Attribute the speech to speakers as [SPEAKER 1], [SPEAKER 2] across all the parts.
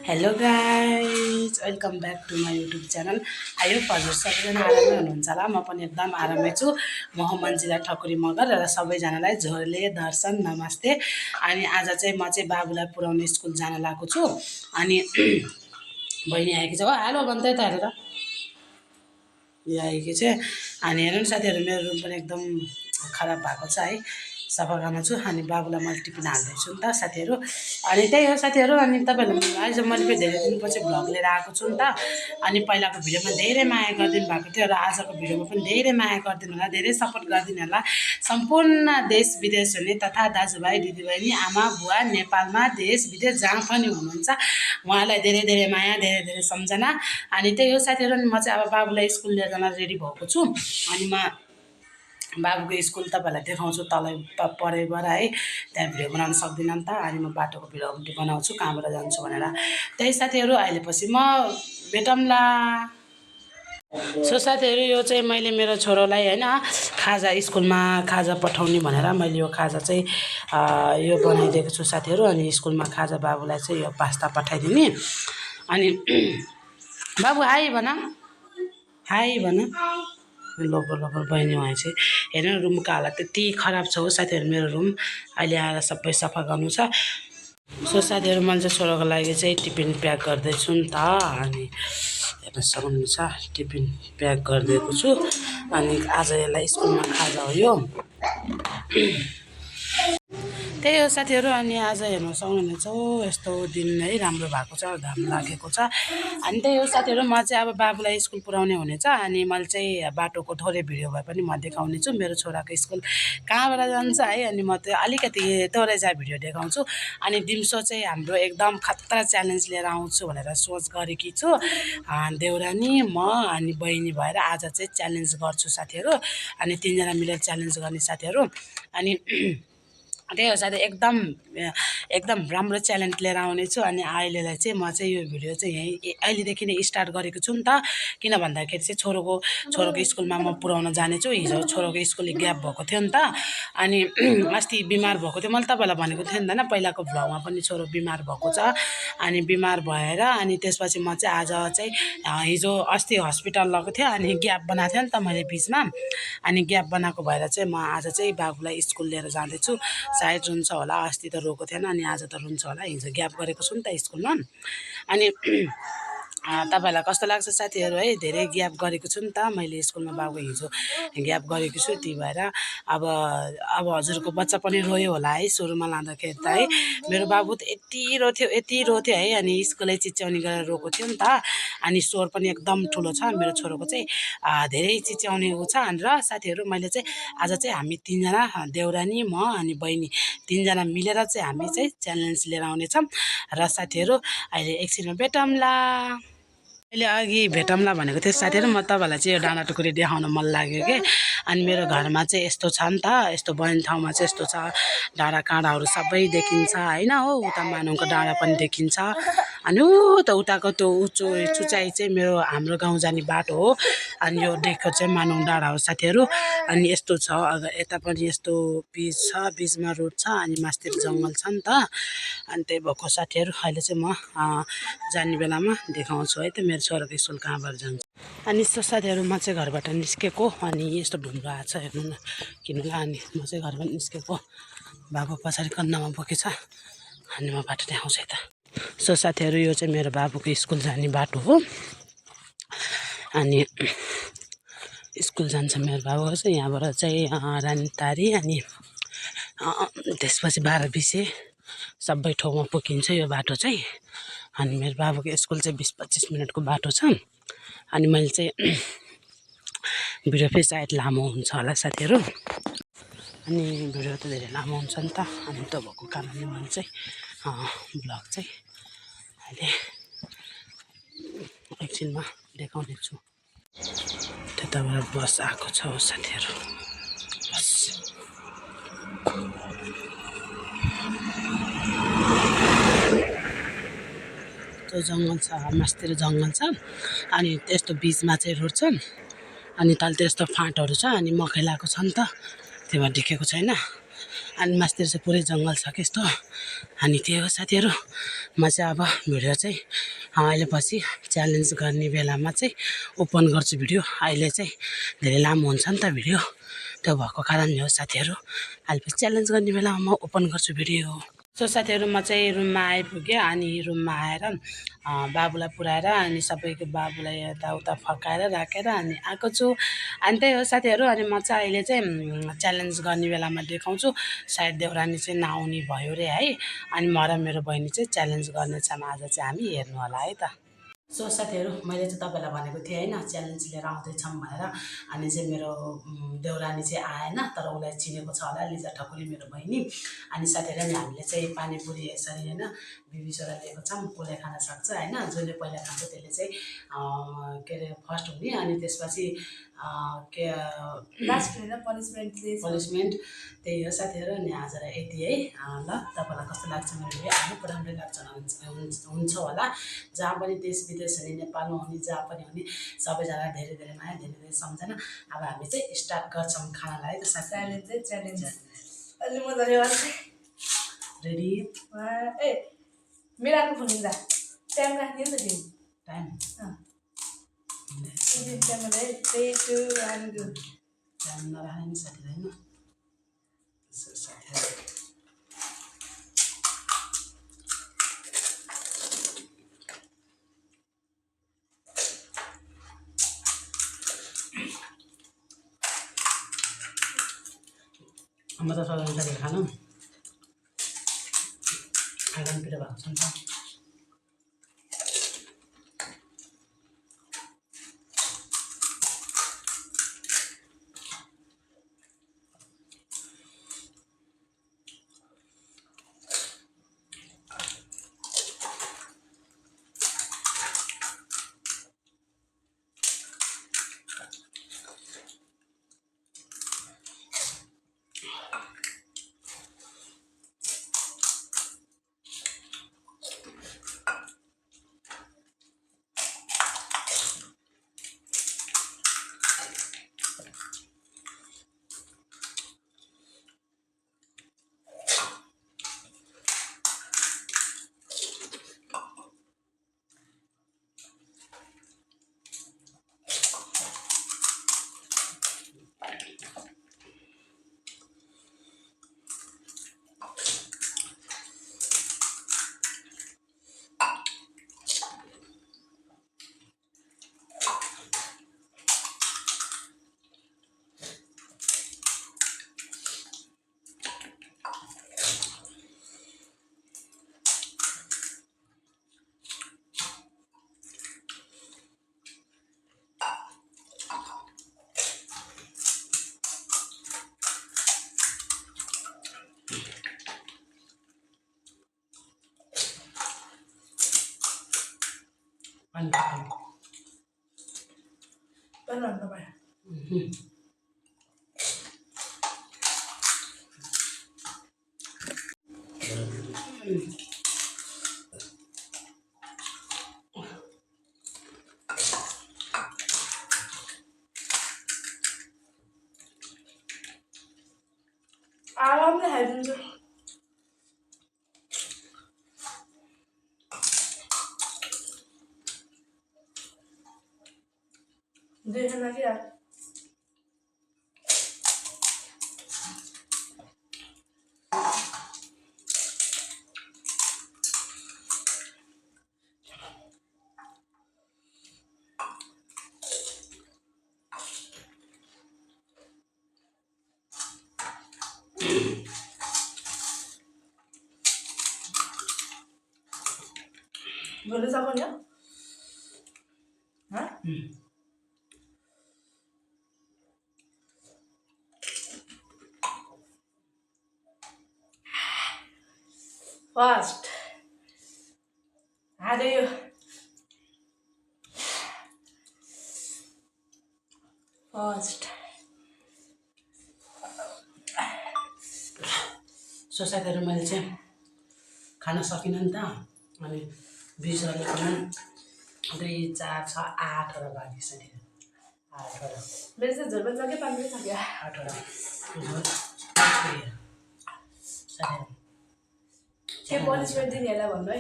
[SPEAKER 1] Hello guys, welcome back to my YouTube channel. I hope हजुर सबैजना आरामै हुनुहुन्छ होला। म पनि एकदम आरामै छु। म हो मन्जिला ठकुरी मगर र सबैजनालाई झोले दर्शन नमस्ते। अनि आज चाहिँ म चाहिँ बाबुलाई पुऱ्याउने स्कुल जान लागेको छु। अनि बहिनी आएकी छ, हेलो भन्दै त हेरेर यो आएकी चाहिँ। अनि हेर्नु नि साथीहरू, मेरो रुम पनि एकदम खराब भएको छ है, सफा गर्न छु। अनि बाबुलाई मैले टिफिन हाल्दैछु नि त साथीहरू। अनि त्यही हो साथीहरू। अनि तपाईँहरूले आज मैले पनि धेरै दिनपछि भ्लग लिएर आएको छु नि त। अनि पहिलाको भिडियोमा धेरै माया गरिदिनु भएको थियो र आजको भिडियोमा पनि धेरै माया गरिदिनु होला, धेरै सपोर्ट गरिदिनु होला। सम्पूर्ण देश विदेश हुने तथा दाजुभाइ दिदीबहिनी आमा बुवा नेपालमा देश विदेश जहाँ पनि हुनुहुन्छ उहाँलाई धेरै धेरै माया, धेरै धेरै सम्झना। अनि त्यही हो साथीहरू। अनि म चाहिँ अब बाबुलाई स्कुल लिएर जान रेडी भएको छु। अनि म बाबुको स्कुल तपाईँहरूलाई देखाउँछु तलै परैबाट है, त्यहाँ भिडियो बनाउन सक्दिनँ नि त। अनि म बाटोको भिडियो बनाउँछु कहाँबाट जान्छु भनेर। त्यही साथीहरू, अहिले पछि म भेटौँला। सो साथीहरू, यो चाहिँ मैले मेरो छोरोलाई होइन खाजा स्कुलमा खाजा पठाउने भनेर मैले यो खाजा चाहिँ यो बनाइदिएको छु साथीहरू। अनि स्कुलमा खाजा बाबुलाई चाहिँ यो पास्ता पठाइदिने। अनि बाबु हाई भन, हाई भन। लोबर लोबर बहिनी उहाँ चाहिँ हेर्नु, रुमको हालत त्यति खराब छ हो साथीहरू। मेरो रुम अहिले आएर सबै सफा गर्नु छ। सो साथीहरू, मैले चाहिँ छोरोको लागि चाहिँ टिफिन प्याक गर्दैछु नि त। अनि हेर्न सक्नुहुन्छ, टिफिन प्याक गरिदिएको छु। अनि आज यसलाई स्कुलमा खाजा हो यो। त्यही हो साथीहरू। अनि आज हेर्न सक्नुहुनेछ यस्तो दिन है, राम्रो भएको छ, घाम लागेको छ। अनि त्यही हो साथीहरू, म चाहिँ अब बाबुलाई स्कुल पुऱ्याउने हुनेछ। अनि मैले चाहिँ बाटोको थोरै भिडियो भए पनि म देखाउने छु, मेरो छोराको स्कुल कहाँबाट जान्छ है। अनि म त्यो अलिकति थोरै चाहिँ भिडियो देखाउँछु। अनि दिउँसो चाहिँ हाम्रो एकदम खतरा च्यालेन्ज लिएर आउँछु भनेर सोच गरेकी छु। देउरानी, म अनि बहिनी भएर आज चाहिँ च्यालेन्ज गर्छु साथीहरू। अनि तिनजना मिलेर च्यालेन्ज गर्ने साथीहरू। अनि त्यही हो साथी, एकदम राम्रो च्यालेन्ज लिएर आउनेछु। अनि अहिलेलाई चाहिँ म चाहिँ यो भिडियो चाहिँ यहीँ अहिलेदेखि नै स्टार्ट गरेको छु नि त। किन भन्दाखेरि चाहिँ छोरोको स्कुलमा म पुऱ्याउन जानेछु। हिजो छोरोको स्कुल ग्याप भएको थियो नि त। अनि अस्ति बिमार भएको थियो, मैले तपाईँलाई भनेको थिएँ नि त, पहिलाको भ्लगमा पनि छोरो बिमार भएको छ। अनि बिमार भएर अनि त्यसपछि म चाहिँ आज चाहिँ हिजो अस्ति हस्पिटल लगेको थिएँ। अनि ग्याप बनाएको थिएँ नि त मैले बिचमा। अनि ग्याप बनाएको भएर चाहिँ म आज चाहिँ बाबुलाई स्कुल लिएर जाँदैछु। सायद रुन्छ होला, अस्ति त रोएको थिएन, अनि आज त रुन्छ होला। हिजो ग्याप गरेको छु नि त स्कुलमा। अनि तपाईँहरूलाई कस्तो लाग्छ साथीहरू है, धेरै ग्याप गरेको छु नि त मैले स्कुलमा। बाबु हिजो ग्याप गरेको छु, त्यही भएर अब हजुरको बच्चा पनि रोयो होला है सुरुमा लाँदाखेरि त है। मेरो बाबु त यति रोथ्यो है। अनि स्कुलै चिच्याउने गरेर रोएको थियो नि त। अनि स्वर पनि एकदम ठुलो छ मेरो छोरोको चाहिँ, धेरै चिच्याउने ऊ छ। र साथीहरू, मैले चाहिँ आज चाहिँ हामी तिनजना, देउरानी, म अनि बहिनी, तिनजना मिलेर चाहिँ हामी चाहिँ च्यालेन्ज लिएर आउनेछौँ। र साथीहरू, अहिले एकछिनमा भेटौँला। अहिले अघि भेटौँला भनेको थियो साथीहरू। म तपाईँलाई चाहिँ यो डाँडा टुक्री देखाउन मन लाग्यो कि। अनि मेरो घरमा चाहिँ यस्तो छ नि त, यस्तो बहिनी ठाउँमा चाहिँ यस्तो छ, डाँडा काँडाहरू सबै देखिन्छ होइन हो। उता मानुङको डाँडा पनि देखिन्छ। अनि त उताको त्यो चुचाइ चाहिँ हाम्रो गाउँ जाने बाटो हो। अनि यो देखो चाहिँ मानुङ डाँडा हो साथीहरू। अनि यस्तो छ, यता पनि यस्तो बिच छ, बिचमा रोड छ। अनि मास्तिर जङ्गल छ नि त। अनि त्यही भएको साथीहरू, अहिले चाहिँ म जाने बेलामा देखाउँछु है त मेरो छोराको स्कुल कहाँबाट जान्छ। अनि यस्तो साथीहरू, म चाहिँ घरबाट निस्केको। अनि यस्तो ढुङ्गा आएको छ हेर्नु न, किन्नुलाई। अनि म चाहिँ घरबाट निस्केको, बाबु पछाडि कन्नामा बोकेछ। अनि म बाटो देखाउँछु है त। सो साथीहरू, यो चाहिँ मेरो बाबुको स्कुल जाने बाटो हो। अनि स्कुल जान्छ मेरो बाबु चाहिँ यहाँबाट चाहिँ रानीतारी। अनि त्यसपछि 12 बिसे सबै ठाउँमा पुगिन्छ यो बाटो चाहिँ। अनि मेरो बाबुको स्कुल चाहिँ 20-25 मिनटको बाटो छ। अनि मैले चाहिँ भिडियो फेरि सायद लामो हुन्छ होला साथीहरू। अनि भिडियो त धेरै लामो हुन्छ नि त। अनि त्यो भएको कारणले मैले चाहिँ भ्लग चाहिँ अहिले एकछिनमा देखाउने छु। त्यताबाट बस आएको छ हो साथीहरू, बस। त्यो जङ्गल छ, मास्तिर जङ्गल छ। अनि त्यस्तो बिचमा चाहिँ रोड छ। अनि तल त्यस्तो फाँटहरू छ। अनि मकै लगाएको छ नि त, त्यहाँ देखेको छैन। अनि मास्तिर चाहिँ पुरै जङ्गल छ कि यस्तो। अनि त्यही हो साथीहरू, म चाहिँ अब भिडियो चाहिँ अहिले पछि च्यालेन्ज गर्ने बेलामा चाहिँ ओपन गर्छु भिडियो। अहिले चाहिँ धेरै लामो हुन्छ नि त भिडियो, त्यो भएको कारणले हो साथीहरू। अहिले पछि च्यालेन्ज गर्ने बेलामा म ओपन गर्छु भिडियो। सो साथीहरू, म चाहिँ रुममा आइपुगेँ। अनि रुममा आएर बाबुलाई पुऱ्याएर अनि सबैको बाबुलाई यताउता फर्काएर राखेर अनि आएको छु। अनि त्यही हो साथीहरू। अनि म चाहिँ अहिले चाहिँ च्यालेन्ज गर्ने बेलामा देखाउँछु। सायद देउरानी चाहिँ नआउने भयो अरे है। अनि म र मेरो बहिनी चाहिँ च्यालेन्ज गर्नेछौँ आज चाहिँ, हामी हेर्नु होला है त। सो साथीहरू, मैले चाहिँ तपाईँलाई भनेको थिएँ होइन च्यालेन्ज लिएर आउँदैछौँ भनेर। अनि चाहिँ मेरो देउरानी चाहिँ आएन, तर उसलाई चिनेको छ होला, लिजा ठकुरी मेरो बहिनी। अनि साथीहरू, नि हामीले चाहिँ पानीपुरी यसरी होइन बिबिसोरा लिएको छौँ। कसले खान सक्छ होइन, जसले पहिला खान्छ त्यसले चाहिँ के अरे फर्स्ट हुने। अनि त्यसपछि के लास्ट होइन पनिसमेन्ट त्यही हो साथीहरू। अनि आजलाई यति है। ल, तपाईँलाई कस्तो लाग्छ मेरो भिडियो? आफू राम्रै लाग्छ हुन्छ होला। जहाँ पनि देश विदेश हुने, नेपालमा हुने, जहाँ पनि हुने सबैजना धेरै धेरै माया, धेरै धेरै सम्झना। अब हामी चाहिँ स्टार्ट गर्छौँ खानालाई है त साथी। च्यालेन्ज अलि मजाले रेडी ए मेरो फुनिँदा टाइम राख्ने नि त टाइम टाइम नराख्ने नि साथीलाई होइन। म त सधैँ साथी खानु आँगनतिर भएको छ नि त। आरामले खाइदिन्छु। देखना क्या boleh sakon ya? Hah? Fast. Ada yuk. Fast. So साथीहरू, मैले चाहिँ खाना सकिनँ नि त। अनि बिसहरूले खाना 2 4 6 8वटा बाँकी साथीहरू। 8वटा मेरो चाहिँ झोल बच्चा के 5 छ क्या 8वटा झोल
[SPEAKER 2] के पनिसमेन्ट दिनेहरूलाई भन्नु है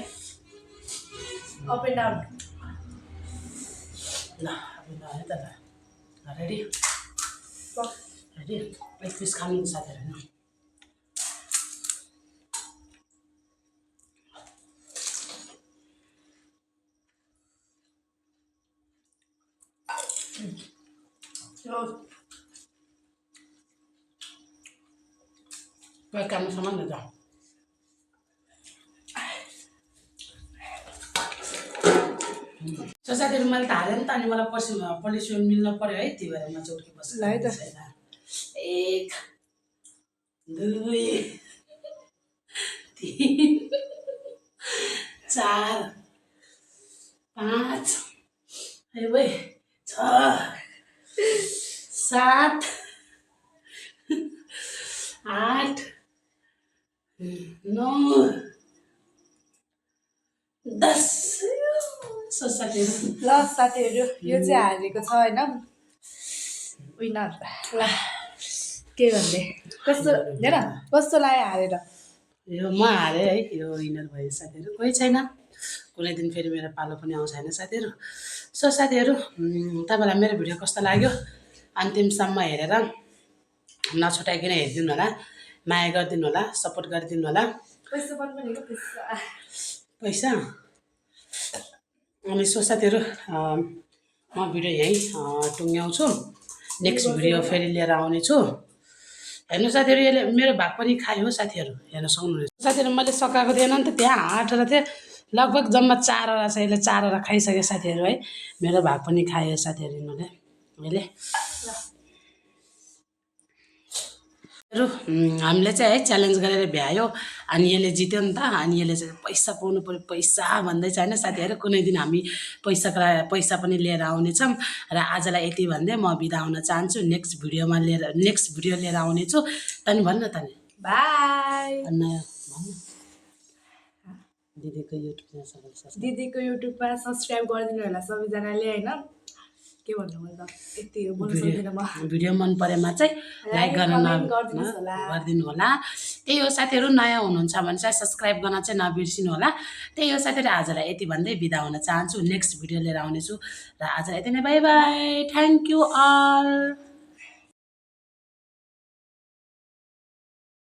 [SPEAKER 2] अप एन्ड डाउन
[SPEAKER 1] ल अब ल है त ल रेडी रेडी एक पिस खानु साथीहरू काम सामान न जाऊ साथीहरू मैले त हालेँ नि त अनि मलाई पलिसन मिल्न पऱ्यो है त्यही भएर म चौकी बस्छु
[SPEAKER 2] ल है त
[SPEAKER 1] 1 2 3 4 5 है भाइ 6 7 8 9 10 साथीहरू
[SPEAKER 2] ल साथीहरू यो चाहिँ हारेको छ होइन विनर ल के भन्दै कस्तो हेर कस्तो लाग्यो हारेर
[SPEAKER 1] यो म हारेँ है यो विनर भयो साथीहरू कोही छैन कुनै दिन फेरि मेरो पालो पनि आउँछ होइन साथीहरू सो साथीहरू तपाईँलाई मेरो भिडियो कस्तो लाग्यो अन्तिमसम्म हेरेर नछुटाइकन हेरिदिनु होला माया गरिदिनु होला सपोर्ट गरिदिनु होला
[SPEAKER 2] पैसा पनि
[SPEAKER 1] पैसा अनि सो साथीहरू म भिडियो यहीँ टुङ्ग्याउँछु नेक्स्ट भिडियो फेरि लिएर आउनेछु हेर्नु साथीहरू यसले मेरो भाग पनि खायो साथीहरू हेर्न सक्नुहुनेछ साथीहरू मैले सकाएको थिएन नि त त्यहाँ 8वटा थिएँ लगभग जम्मा 4वटा छ यसले 4वटा खाइसक्यो साथीहरू है मेरो भाग पनि खायो साथीहरू यिनीहरूले मैले हामीले चाहिँ है च्यालेन्ज गरेर भ्यायो अनि यसले जित्यो नि त अनि यसले चाहिँ पैसा पाउनु पऱ्यो पैसा भन्दैछ होइन साथीहरू कुनै दिन हामी पैसा पनि लिएर आउनेछौँ र आजलाई यति भन्दै म बिदा हुन चाहन्छु नेक्स्ट भिडियो लिएर आउनेछु तनी भन्न तनी
[SPEAKER 2] बाई
[SPEAKER 1] नयाँ भन्न
[SPEAKER 2] दिदीको युट्युबमा सब्सक्राइब गरिदिनु होला सबैजनाले होइन के भन्नु मैले त यति हो बोल्न सक्दिनँ म
[SPEAKER 1] भिडियो मन परेमा चाहिँ लाइक गरिदिनु होला त्यही हो साथीहरू नयाँ हुनुहुन्छ भने चाहिँ सब्सक्राइब गर्न चाहिँ नबिर्सिनु होला त्यही हो साथीहरू आजलाई यति भन्दै बिदा हुन चाहन्छु नेक्स्ट भिडियो लिएर आउनेछु र आज यति नै bye bye thank you all